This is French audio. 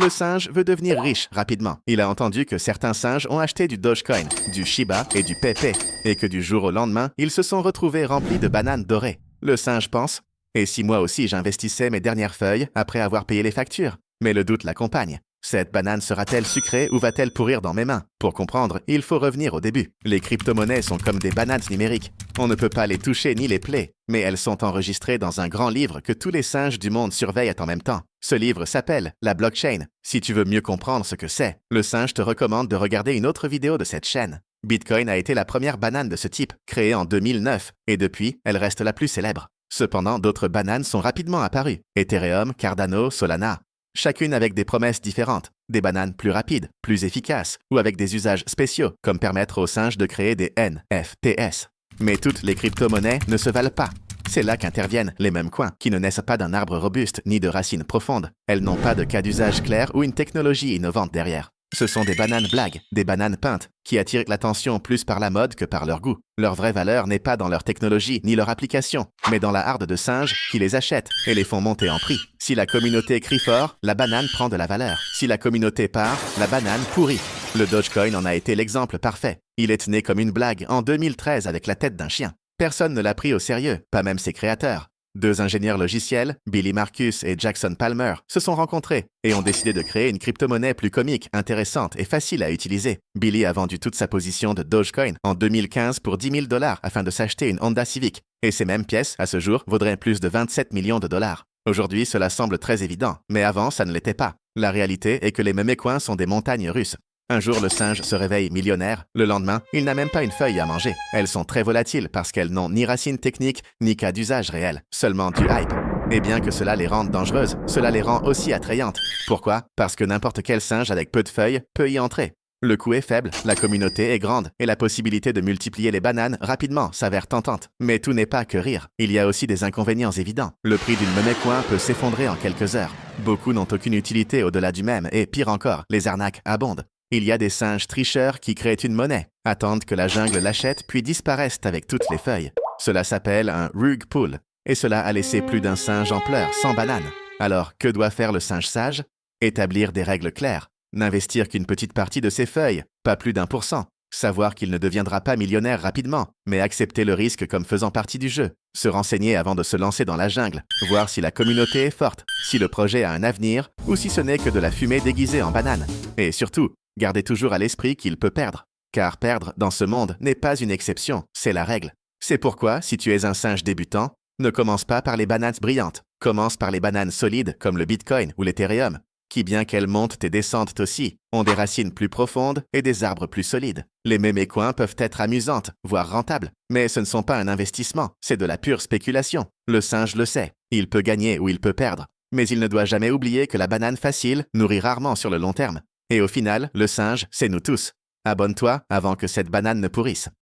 Le singe veut devenir riche rapidement. Il a entendu que certains singes ont acheté du Dogecoin, du Shiba et du Pepe, et que du jour au lendemain, ils se sont retrouvés remplis de bananes dorées. Le singe pense « Et si moi aussi j'investissais mes dernières feuilles après avoir payé les factures ?» Mais le doute l'accompagne. Cette banane sera-t-elle sucrée ou va-t-elle pourrir dans mes mains? Pour comprendre, il faut revenir au début. Les crypto-monnaies sont comme des bananes numériques. On ne peut pas les toucher ni les player, mais elles sont enregistrées dans un grand livre que tous les singes du monde surveillent en même temps. Ce livre s'appelle la blockchain. Si tu veux mieux comprendre ce que c'est, le singe te recommande de regarder une autre vidéo de cette chaîne. Bitcoin a été la première banane de ce type, créée en 2009, et depuis, elle reste la plus célèbre. Cependant, d'autres bananes sont rapidement apparues. Ethereum, Cardano, Solana. Chacune avec des promesses différentes, des bananes plus rapides, plus efficaces, ou avec des usages spéciaux, comme permettre aux singes de créer des NFTs. Mais toutes les crypto-monnaies ne se valent pas. C'est là qu'interviennent les mêmes coins, qui ne naissent pas d'un arbre robuste ni de racines profondes. Elles n'ont pas de cas d'usage clair ou une technologie innovante derrière. Ce sont des bananes blagues, des bananes peintes, qui attirent l'attention plus par la mode que par leur goût. Leur vraie valeur n'est pas dans leur technologie ni leur application, mais dans la harde de singes qui les achètent et les font monter en prix. Si la communauté crie fort, la banane prend de la valeur. Si la communauté part, la banane pourrit. Le Dogecoin en a été l'exemple parfait. Il est né comme une blague en 2013 avec la tête d'un chien. Personne ne l'a pris au sérieux, pas même ses créateurs. Deux ingénieurs logiciels, Billy Marcus et Jackson Palmer, se sont rencontrés et ont décidé de créer une crypto-monnaie plus comique, intéressante et facile à utiliser. Billy a vendu toute sa position de Dogecoin en 2015 pour 10 000 $ afin de s'acheter une Honda Civic. Et ces mêmes pièces, à ce jour, vaudraient plus de 27 millions de dollars. Aujourd'hui, cela semble très évident, mais avant, ça ne l'était pas. La réalité est que les mémécoins sont des montagnes russes. Un jour, le singe se réveille millionnaire. Le lendemain, il n'a même pas une feuille à manger. Elles sont très volatiles parce qu'elles n'ont ni racines techniques, ni cas d'usage réel, seulement du hype. Et bien que cela les rende dangereuses, cela les rend aussi attrayantes. Pourquoi? Parce que n'importe quel singe avec peu de feuilles peut y entrer. Le coût est faible, la communauté est grande, et la possibilité de multiplier les bananes rapidement s'avère tentante. Mais tout n'est pas que rire. Il y a aussi des inconvénients évidents. Le prix d'une mémécoin peut s'effondrer en quelques heures. Beaucoup n'ont aucune utilité au-delà du même, et pire encore, les arnaques abondent. Il y a des singes tricheurs qui créent une monnaie, attendent que la jungle l'achète puis disparaissent avec toutes les feuilles. Cela s'appelle un rug pull, et cela a laissé plus d'un singe en pleurs, sans banane. Alors, que doit faire le singe sage? Établir des règles claires, n'investir qu'une petite partie de ses feuilles, pas plus d'1%, savoir qu'il ne deviendra pas millionnaire rapidement, mais accepter le risque comme faisant partie du jeu, se renseigner avant de se lancer dans la jungle, voir si la communauté est forte, si le projet a un avenir, ou si ce n'est que de la fumée déguisée en banane. Et surtout, gardez toujours à l'esprit qu'il peut perdre. Car perdre dans ce monde n'est pas une exception, c'est la règle. C'est pourquoi, si tu es un singe débutant, ne commence pas par les bananes brillantes. Commence par les bananes solides comme le Bitcoin ou l'Ethereum, qui bien qu'elles montent et descendent aussi, ont des racines plus profondes et des arbres plus solides. Les mémécoins peuvent être amusantes, voire rentables, mais ce ne sont pas un investissement, c'est de la pure spéculation. Le singe le sait, il peut gagner ou il peut perdre, mais il ne doit jamais oublier que la banane facile nourrit rarement sur le long terme. Et au final, le singe, c'est nous tous. Abonne-toi avant que cette banane ne pourrisse.